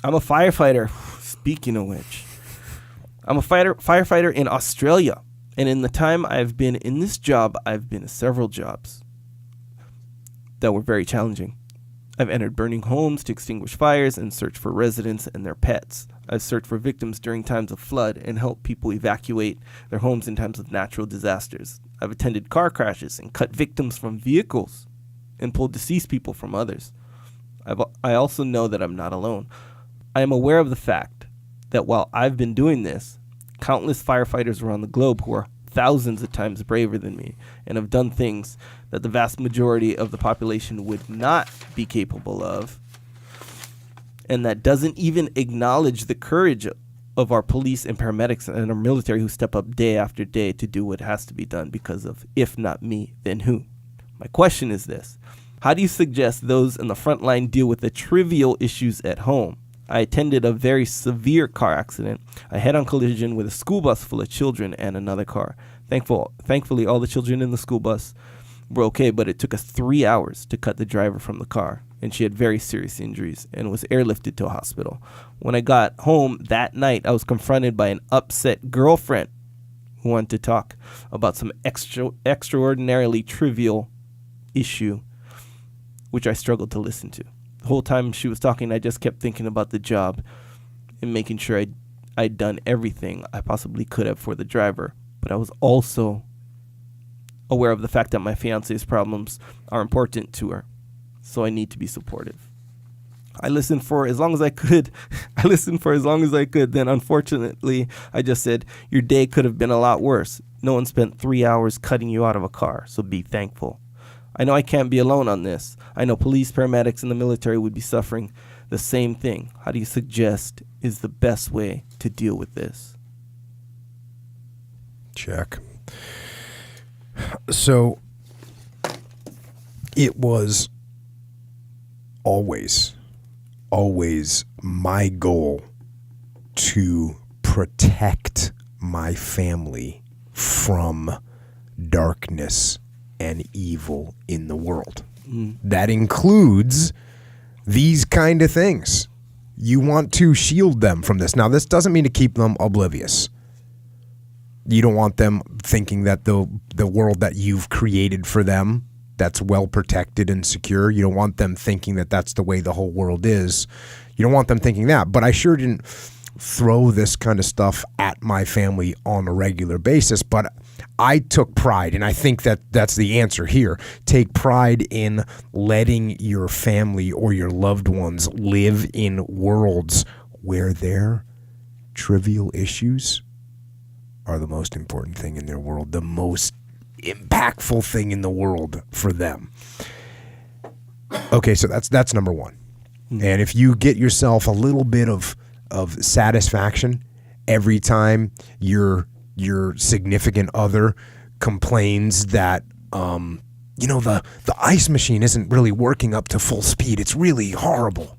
I'm a firefighter. Speaking of which, I'm a firefighter in Australia. And in the time I've been in this job, I've been in several jobs that were very challenging. I've entered burning homes to extinguish fires and search for residents and their pets. I've searched for victims during times of flood and helped people evacuate their homes in times of natural disasters. I've attended car crashes and cut victims from vehicles and pulled deceased people from others. I also know that I'm not alone. I am aware of the fact that while I've been doing this, countless firefighters around the globe who are thousands of times braver than me and have done things that the vast majority of the population would not be capable of, and that doesn't even acknowledge the courage of our police and paramedics and our military who step up day after day to do what has to be done because of, if not me, then who? My question is this: how do you suggest those in the front line deal with the trivial issues at home? I attended a very severe car accident, a head-on collision with a school bus full of children and another car. Thankfully, all the children in the school bus were okay, but it took us 3 hours to cut the driver from the car, and she had very serious injuries and was airlifted to a hospital. When I got home that night, I was confronted by an upset girlfriend who wanted to talk about some extraordinarily trivial issue, which I struggled to listen to. The whole time she was talking, I just kept thinking about the job and making sure I'd done everything I possibly could have for the driver. But I was also aware of the fact that my fiance's problems are important to her, so I need to be supportive. I listened for as long as I could. Then, unfortunately, I just said, your day could have been a lot worse. No one spent 3 hours cutting you out of a car, so be thankful. I know I can't be alone on this. I know police, paramedics, and the military would be suffering the same thing. How do you suggest is the best way to deal with this? Check. So it was always my goal to protect my family from darkness and evil in the world. That includes these kind of things. You want to shield them from this. Now, this doesn't mean to keep them oblivious. You don't want them thinking that the world that you've created for them, that's well protected and secure, you don't want them thinking that that's the way the whole world is. You don't want them thinking that. But I sure didn't throw this kind of stuff at my family on a regular basis. But I took pride, and I think that that's the answer here. Take pride in letting your family or your loved ones live in worlds where their trivial issues are the most important thing in their world, the most impactful thing in the world for them. Okay, so that's number one. And if you get yourself a little bit of satisfaction every time your significant other complains that the ice machine isn't really working up to full speed, it's really horrible.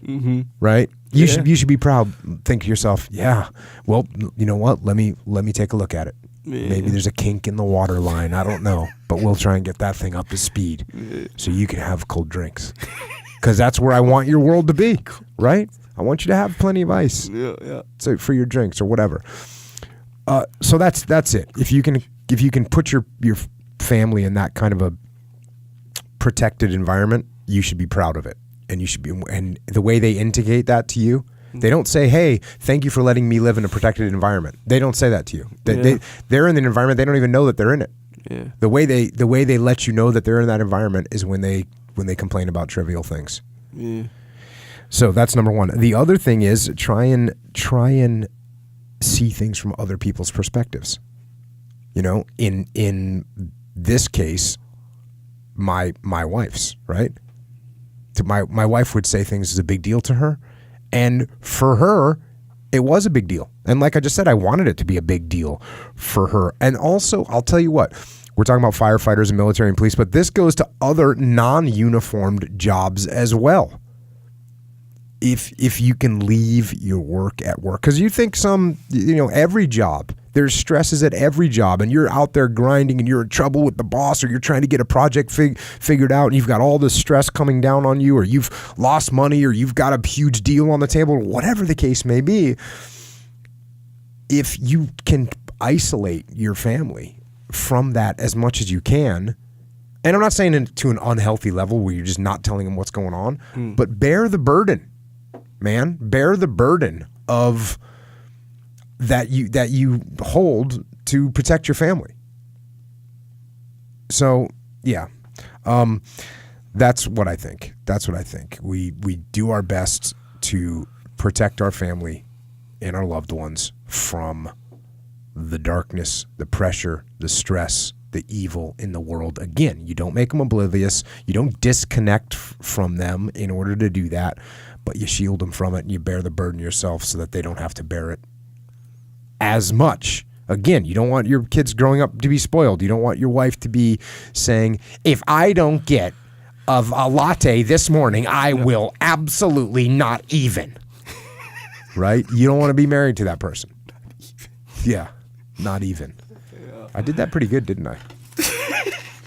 Mm-hmm. Right? You should be proud. Think to yourself, yeah, well, you know what? Let me take a look at it. Yeah. Maybe there's a kink in the water line. I don't know, but we'll try and get that thing up to speed so you can have cold drinks. Because that's where I want your world to be, right? I want you to have plenty of ice, so for your drinks or whatever. So that's it. If you can put your family in that kind of a protected environment, you should be proud of it, and you should be. And the way they indicate that to you, they don't say, "Hey, thank you for letting me live in a protected environment." They don't say that to you. They're in an environment, they don't even know that they're in it. Yeah. The way they let you know that they're in that environment is when they complain about trivial things. Yeah. So that's number one. The other thing is try and see things from other people's perspectives. You know, in this case, my wife's, right? My wife would say things is a big deal to her, and for her, it was a big deal. And like I just said, I wanted it to be a big deal for her. And also, I'll tell you what, we're talking about firefighters and military and police, but this goes to other non-uniformed jobs as well. If you can leave your work at work, because you think every job There's stresses at every job, and you're out there grinding, and you're in trouble with the boss, or you're trying to get a project figured out, and you've got all this stress coming down on you, or you've lost money, or you've got a huge deal on the table, whatever the case may be. If you can isolate your family from that as much as you can, and I'm not saying to an unhealthy level where you're just not telling them what's going on, but bear the burden, man. Bear the burden of that you hold to protect your family. So yeah, that's what I think. We do our best to protect our family and our loved ones from the darkness, the pressure, the stress, the evil in the world. Again, you don't make them oblivious. You don't disconnect from them in order to do that, but you shield them from it, and you bear the burden yourself so that they don't have to bear it as much. Again, you don't want your kids growing up to be spoiled. You don't want your wife to be saying, if I don't get a latte this morning, I will absolutely not even. Right? You don't want to be married to that person. Yeah, not even. I did that pretty good, didn't I?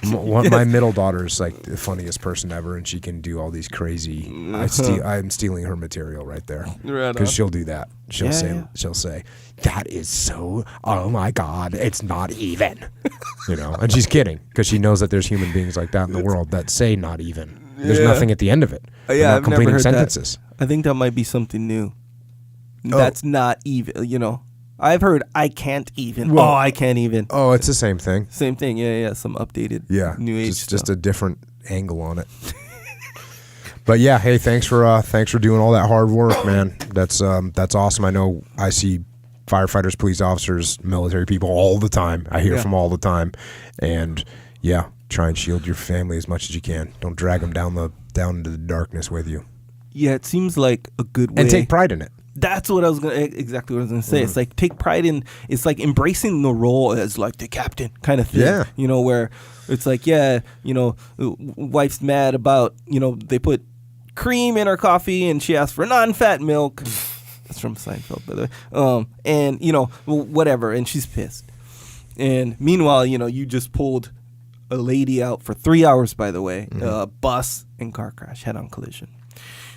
My middle daughter is like the funniest person ever, and she can do all these crazy. I'm stealing her material right there, because she'll do that. She'll say, "That is so. Oh my God, it's not even." And she's kidding, because she knows that there's human beings like that in the world that say "not even." There's nothing at the end of it. They're not completing never heard sentences. That. I think that might be something new. That's not even. I've heard I can't even. Well, I can't even. Oh, it's the same thing. Same thing. Yeah. Some updated new age stuff. Just a different angle on it. But yeah, hey, thanks for doing all that hard work, man. That's awesome. I know I see firefighters, police officers, military people all the time. I hear from all the time. And yeah, try and shield your family as much as you can. Don't drag them down into the darkness with you. Yeah, it seems like a good way. And take pride in it. That's what I was exactly what I was gonna say. It's like take pride in. It's like embracing the role as like the captain kind of thing. Yeah. Where it's like, wife's mad about they put cream in her coffee and she asked for non-fat milk. That's from Seinfeld, by the way. And whatever, and she's pissed. And meanwhile, you just pulled a lady out for 3 hours. By the way, bus and car crash, head-on collision.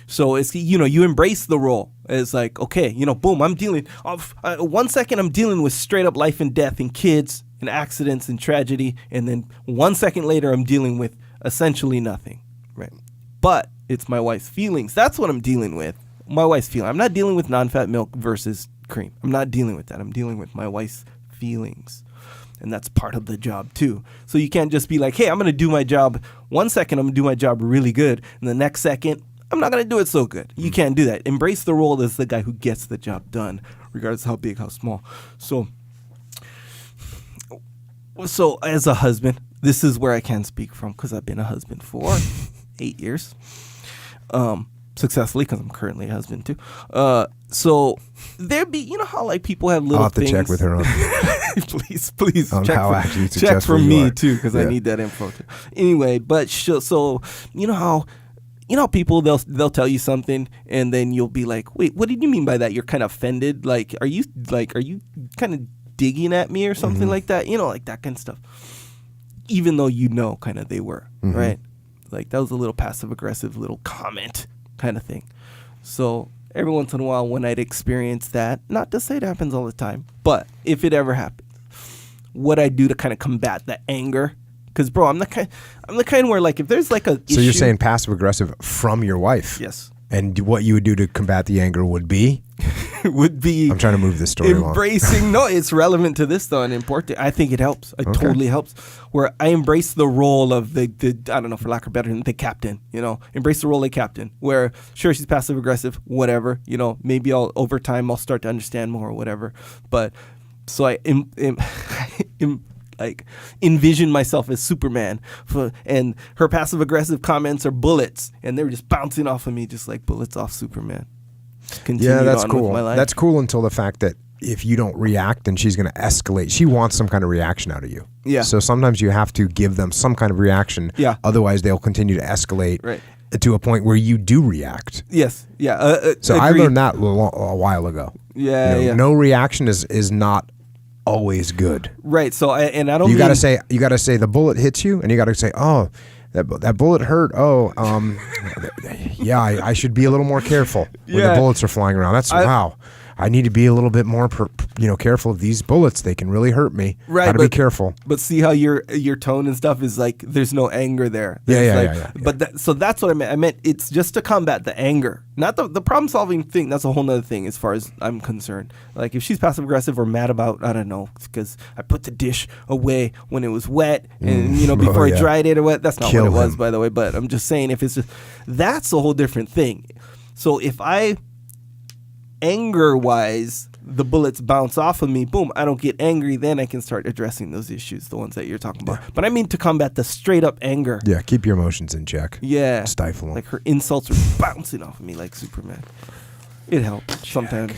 So it's, you embrace the role. It's like, okay, boom, I'm dealing, 1 second I'm dealing with straight up life and death and kids and accidents and tragedy. And then 1 second later, I'm dealing with essentially nothing, right? But it's my wife's feelings. That's what I'm dealing with. My wife's feeling. I'm not dealing with non-fat milk versus cream. I'm not dealing with that. I'm dealing with my wife's feelings. And that's part of the job too. So you can't just be like, hey, I'm going to do my job. 1 second, I'm going to do my job really good. And the next second, I'm not going to do it so good. You can't do that. Embrace the role as the guy who gets the job done, regardless of how big, how small. So as a husband, this is where I can speak from, because I've been a husband for 8 years. Successfully, because I'm currently a husband too. So there'd be, how like people have little things. I'll have to check with her on please on check how actually check for you me are. too, because I need that info too. Anyway, but so how people they'll tell you something and then you'll be like, wait, what did you mean by that? You're kind of offended. Like, are you kind of digging at me or something like that? Like that kind of stuff. Even though kind of they were, right? Like that was a little passive aggressive little comment kind of thing. So every once in a while when I'd experience that, not to say it happens all the time, but if it ever happens, what I do to kind of combat that anger. Because, bro, I'm the kind where, like, if there's, like, a issue... So you're saying passive-aggressive from your wife? Yes. And what you would do to combat the anger would be? would be... I'm trying to move this story along. Embracing... No, it's relevant to this, though, and important. I think it helps. It totally helps. Where I embrace the role of the I don't know, for lack of better term, the captain, Embrace the role of captain. Where, sure, she's passive-aggressive, whatever. Maybe over time I'll start to understand more or whatever. But, so I... envision myself as Superman, and her passive aggressive comments are bullets, and they were just bouncing off of me just like bullets off Superman. Yeah, that's cool. That's cool until the fact that if you don't react, then she's going to escalate. She wants some kind of reaction out of you. Yeah. So sometimes you have to give them some kind of reaction. Yeah. Otherwise, they'll continue to escalate. Right. To a point where you do react. Yes. Yeah. So agreed. I learned that a while ago. Yeah. No reaction is not always good. Right. So I don't. You gotta say the bullet hits you, and you gotta say, oh, that bullet hurt. Oh, yeah, I should be a little more careful when the bullets are flying around. Wow. I need to be a little bit more, careful of these bullets. They can really hurt me. Right, Gotta be careful. But see how your tone and stuff is like. There's no anger there. Yeah. But so that's what I meant. I meant it's just to combat the anger, not the problem solving thing. That's a whole nother thing as far as I'm concerned. Like if she's passive aggressive or mad about, I don't know, because I put the dish away when it was wet and before I dried it or what. That's not what it was, by the way. But I'm just saying if it's just that's a whole different thing. So if I anger-wise, the bullets bounce off of me, boom, I don't get angry, then I can start addressing those issues, the ones that you're talking about. But I mean to combat the straight-up anger. Yeah, keep your emotions in check. Yeah. Stifle them. Like her insults are bouncing off of me like Superman. It helps sometimes.